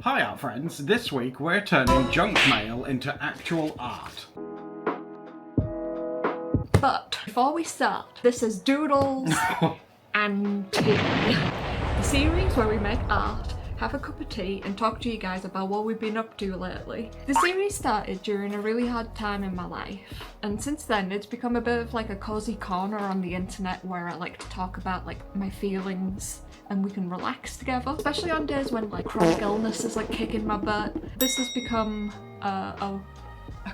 Hi art friends, this week we're turning junk mail into actual art. But before we start, this is Doodles and Tea, the series where we make art, have a cup of tea and talk to you guys about what we've been up to lately. The series started during a really hard time in my life, and since then it's become a bit of like a cozy corner on the internet where I like to talk about like my feelings and we can relax together, especially on days when like chronic illness is like kicking my butt. This has become a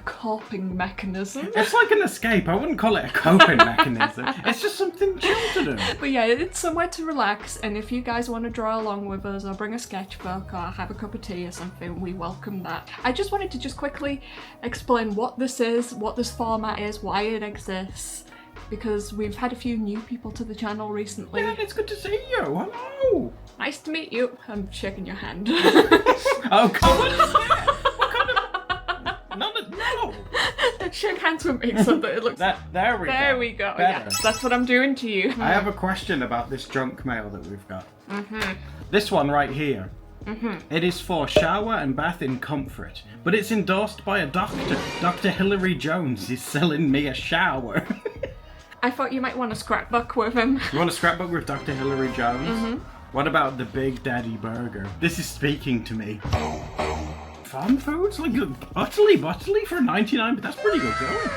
coping mechanism. It's like an escape. I wouldn't call it a coping mechanism. It's just something chill to do. But yeah, it's somewhere to relax, and if you guys want to draw along with us or bring a sketchbook or have a cup of tea or something, we welcome that. I just wanted to just quickly explain what this is, what this format is, why it exists, because we've had a few new people to the channel recently. Yeah, it's good to see you. Hello. Nice to meet you. I'm shaking your hand. Oh, come on. No. Shake hands with me so that it looks... There we go. Yeah, that's what I'm doing to you. I have a question about this junk mail that we've got. This one right here. It is for shower and bath in comfort, but it's endorsed by a doctor. Dr. Hilary Jones is selling me a shower. I thought you might want a scrapbook with him. You want a scrapbook with Dr. Hilary Jones? What about the Big Daddy Burger? This is speaking to me. Farm foods? Like butterly for 99, but that's pretty good going.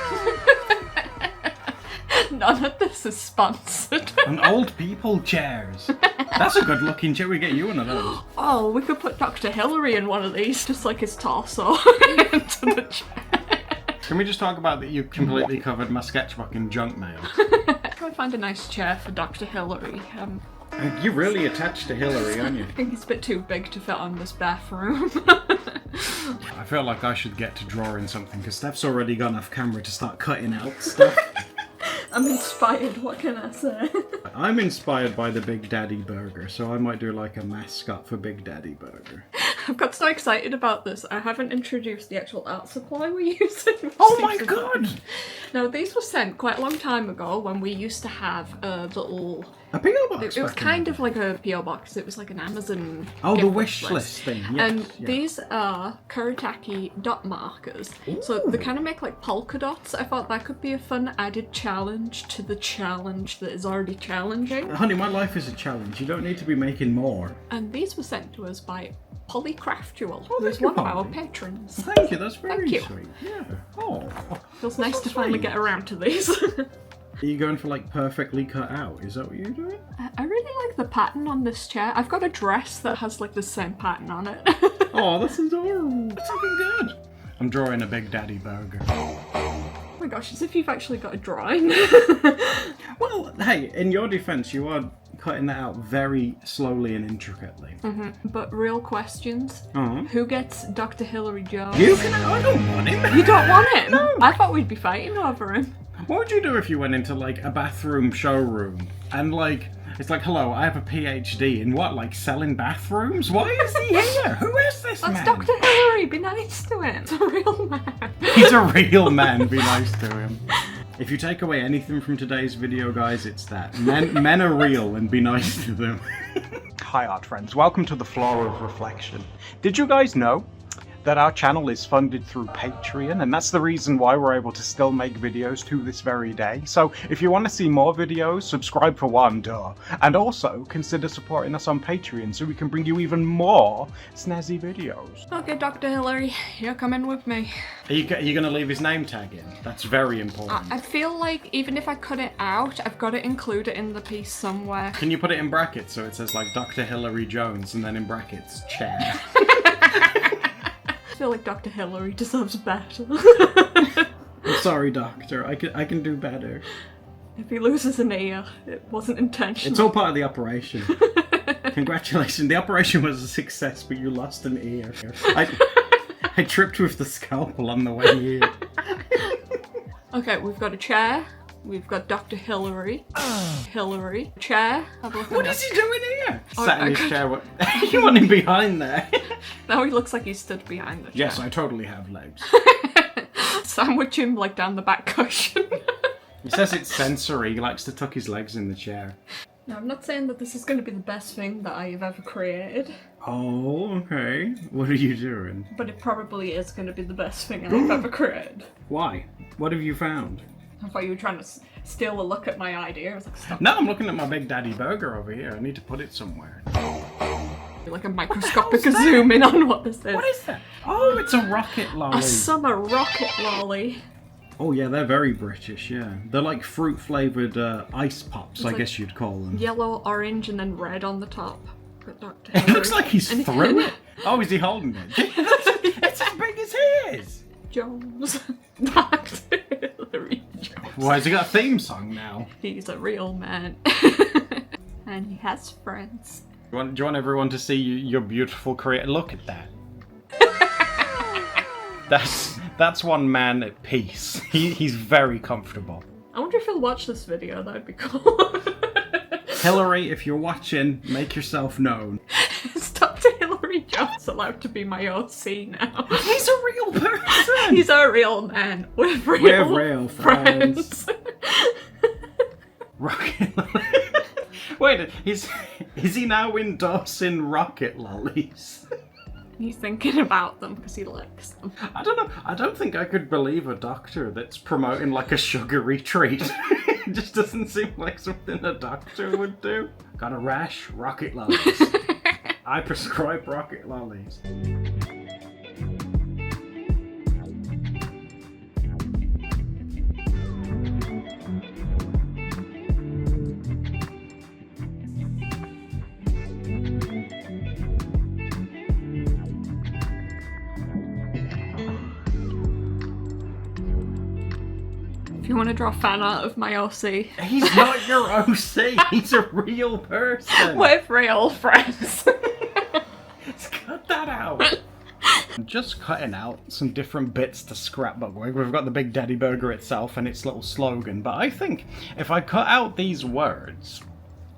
None of this is sponsored. And old people chairs. That's a good looking chair. We get you one of those. Oh, we could put Dr. Hilary in one of these, just like his torso into the chair. Can we just talk about that you've completely covered my sketchbook in junk mail? Try and find a nice chair for Dr. Hilary. You're really attached to Hilary, aren't you? I think it's a bit too big to fit on this bathroom. I feel like I should get to drawing something, because Steph's already gone off camera to start cutting out stuff. I'm inspired, what can I say? I'm inspired by the Big Daddy Burger, so I might do like a mascot for Big Daddy Burger. I've got so excited about this, I haven't introduced the actual art supply we're using. Oh my god! Now, these were sent quite a long time ago when we used to have a little... A P.O. box? It was kind of like a P.O. box. It was like an Amazon Oh, the gift wish list thing. Yes, and these are Kuretake dot markers. Ooh. So they kind of make like polka dots. I thought that could be a fun added challenge to the challenge that is already challenging. Honey, my life is a challenge. You don't need to be making more. And these were sent to us by Polycraftual, Oh, who's thank you, one of our Polly. patrons. Thank you, that's very Thank you. sweet. Yeah. Oh. Feels nice to finally sweet. get around to these. Are you going for like perfectly cut out? Is that what you're doing? I really like the pattern on this chair. I've got a dress that has like the same pattern on it. Oh, that's adorable. That's looking good. I'm drawing a Big Daddy Burger. Oh my gosh, as if you've actually got a drawing. Well, hey, in your defense, you are cutting that out very slowly and intricately. But real questions. Uh-huh. Who gets Dr. Hilary Jones? You can. I don't want him. You don't want him? No. I thought we'd be fighting over him. What would you do if you went into like a bathroom showroom and like it's like, hello, I have a PhD in what, like selling bathrooms? Why is he here? Who is this man? That's Dr. Hilary. Be nice to him. It's a real man. He's a real man. Be nice to him. If you take away anything from today's video, guys, it's that. Men are real and be nice to them. Hi, art friends. Welcome to the Floor of Reflection. Did you guys know that our channel is funded through Patreon, and that's the reason why we're able to still make videos to this very day. So if you want to see more videos, subscribe for one, duh. And also consider supporting us on Patreon so we can bring you even more snazzy videos. Okay, Dr. Hilary, you're coming with me. Are you going to leave his name tag in? That's very important. I feel like even if I cut it out, I've got to include it in the piece somewhere. Can you put it in brackets so it says like Dr. Hilary Jones and then in brackets, chair? I feel like Dr. Hilary deserves better. I'm sorry, doctor. I can do better. If he loses an ear, it wasn't intentional. It's all part of the operation. Congratulations. The operation was a success, but you lost an ear. I tripped with the scalpel on the way here. Okay, we've got a chair. We've got Dr. Hilary. Hilary. Chair. Have a look at What this. is he doing here? Oh, Sat in his okay. chair. You want him behind there? Now he looks like he's stood behind the chair. Yes, I totally have legs. Sandwich him like down the back cushion. He says it's sensory. He likes to tuck his legs in the chair. Now, I'm not saying that this is going to be the best thing that I've ever created. Oh, okay. What are you doing? But it probably is going to be the best thing I've ever created. Why? What have you found? I thought you were trying to steal a look at my idea. I was like, stop. No, I'm looking at my Big Daddy burger over here. I need to put it somewhere. Like a microscopic zoom in on what this is. What is that? Oh, it's a rocket lolly. A summer rocket lolly. Oh yeah, they're very British, yeah. They're like fruit-flavoured ice pops, I guess you'd call them. Yellow, orange, and then red on the top. It looks like he's through it. Oh, is he holding it? It's as big as his! Jones. Dr. Hillary Jones. Why, has he got a theme song now? He's a real man. And he has friends. Do you want everyone to see your beautiful career? Look at that. That's one man at peace. He's very comfortable. I wonder if he'll watch this video. That'd be cool. Hillary, if you're watching, make yourself known. Is Dr. Hillary Jones allowed to be my OC now? He's a real person. He's a real man with real friends. Rocket lolly. Wait, is he now endorsing rocket lollies? He's thinking about them because he likes them. I don't know. I don't think I could believe a doctor that's promoting like a sugary treat. It just doesn't seem like something a doctor would do. Got a rash? Rocket lollies. I prescribe rocket lollies. If you want to draw fan art of my OC. He's not your OC. He's a real person. With real friends. Let's cut that out. I'm just cutting out some different bits to Scrapbook. We've got the Big Daddy Burger itself and its little slogan, but I think if I cut out these words,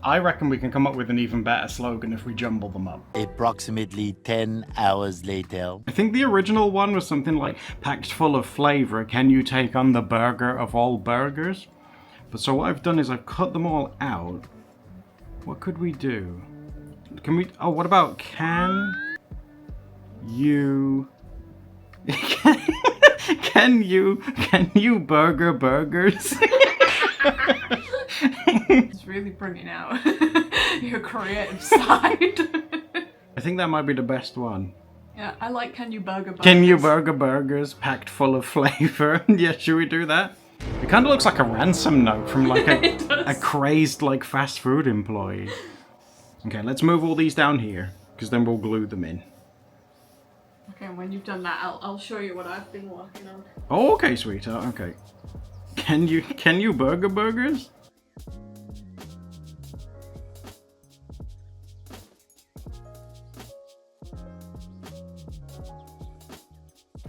I reckon we can come up with an even better slogan if we jumble them up. Approximately 10 hours later. I think the original one was something like, packed full of flavour, can you take on the burger of all burgers? But so what I've done is I've cut them all out. What could we do? Can we, oh, what about can you can you burger burgers? It's really bringing out your creative side. I think that might be the best one. Yeah, I like Can You Burger Burgers. Can you burger burgers packed full of flavour? Yeah, should we do that? It kind of looks like a ransom note from like a crazed like fast food employee. Okay, let's move all these down here because then we'll glue them in. Okay, and when you've done that, I'll show you what I've been working on. Oh, okay, sweetheart. Okay. Can you burger burgers?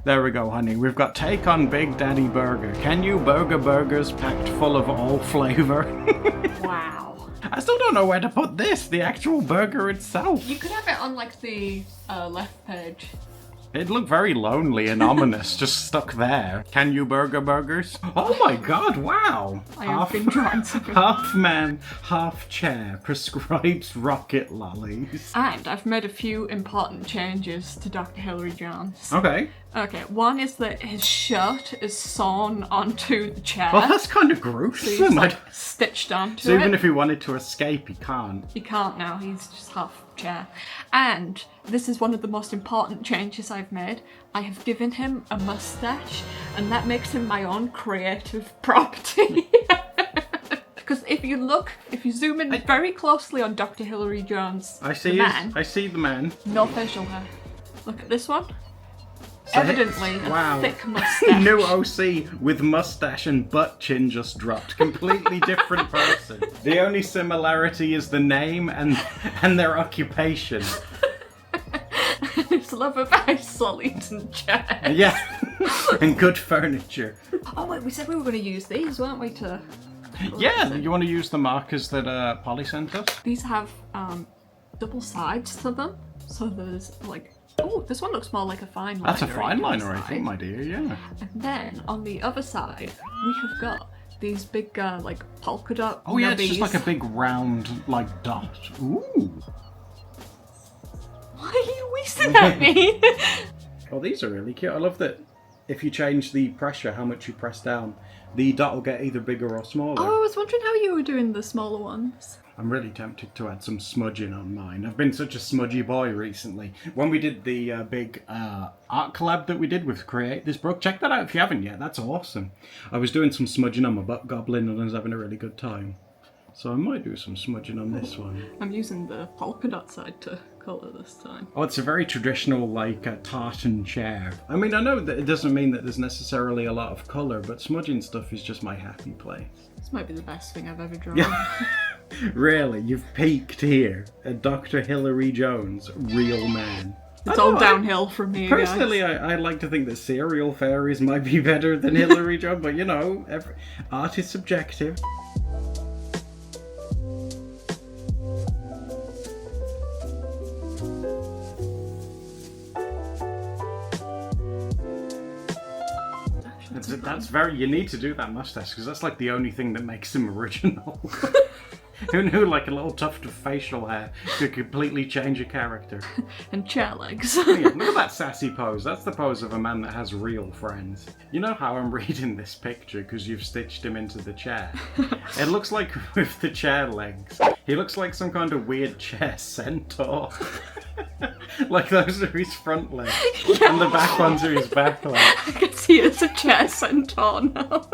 There we go, honey. We've got take on Big Daddy Burger. Can you burger burgers packed full of all flavor? Wow. I still don't know where to put this, the actual burger itself. You could have it on like the left page. It looked very lonely and ominous, just stuck there. Can you burger burgers? Oh my god, wow! I have been trying to. Half man, half chair, prescribes rocket lollies. And I've made a few important changes to Dr. Hillary Jones. Okay. Okay, one is that his shirt is sewn onto the chair. Well, that's kind of So gruesome. he's like stitched onto So it. even if he wanted to escape, he can't. He can't now, he's just half chair. And this is one of the most important changes I've made. I have given him a mustache, and that makes him my own creative property. Because if you zoom in very closely on Dr. Hillary Jones, I see the man, I see the man. no facial hair. Look at this one. So Evidently wow. a thick mustache. New OC with mustache and butt chin just dropped. Completely different person. The only similarity is the name and their occupation. His love of ice solids and chairs. Yeah, and good furniture. Oh wait, we said we were going to use these, weren't we? Yeah, you want to use the markers that Polly sent us? These have double sides to them, so there's like. Oh, this one looks more like a fine liner. That's a fine liner, I think, my dear, yeah. And then, on the other side, we have got these big, like, polka dot Oh yeah, it's nubbies. just like a big round, like, dot. Ooh. What Isn't that me? Oh, these are really cute. I love that if you change the pressure, how much you press down, the dot will get either bigger or smaller. Oh, I was wondering how you were doing the smaller ones. I'm really tempted to add some smudging on mine. I've been such a smudgy boy recently. When we did the big art collab that we did with Create This Book, check that out if you haven't yet. That's awesome. I was doing some smudging on my butt goblin and I was having a really good time. So I might do some smudging on this one. I'm using the polka dot side to colour this time. Oh, it's a very traditional, like, tartan chair. I mean, I know that it doesn't mean that there's necessarily a lot of colour, but smudging stuff is just my happy place. This might be the best thing I've ever drawn. Yeah. Really? You've peaked here at Dr. Hilary Jones, real man. It's all downhill from here, personally, guys. I like to think that serial fairies might be better than Hilary Jones, but you know, art is subjective. That's very, you need to do that mustache because that's like the only thing that makes him original. Who knew like a little tuft of facial hair could completely change a character? And chair legs. Yeah, look at that sassy pose. That's the pose of a man that has real friends. You know how I'm reading this picture because you've stitched him into the chair? It looks like with the chair legs, he looks like some kind of weird chair centaur. Like those are his front legs, yeah. And the back ones are his back legs. I can see it's a chair centaur now.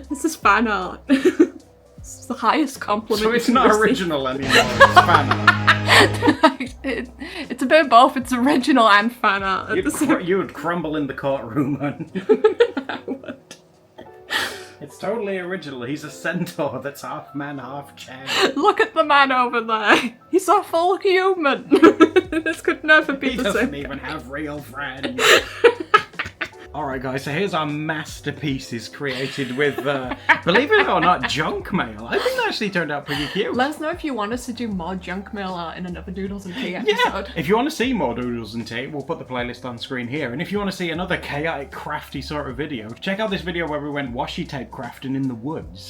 This is fan art. It's the highest compliment. So it's not original anymore, it's fan art. It's a bit of both, it's original and fan art. You would crumble in the courtroom and... I would. It's totally original. He's a centaur that's half man, half chair. Look at the man over there. He's a full human. This could never be the same. He doesn't even have real friends. Alright guys, so here's our masterpieces created with, believe it or not, junk mail. I think that actually turned out pretty cute. Let us know if you want us to do more junk mail art in another Doodles and Tea episode. Yeah, if you want to see more Doodles and Tea, we'll put the playlist on screen here. And if you want to see another chaotic, crafty sort of video, check out this video where we went washi tape crafting in the woods.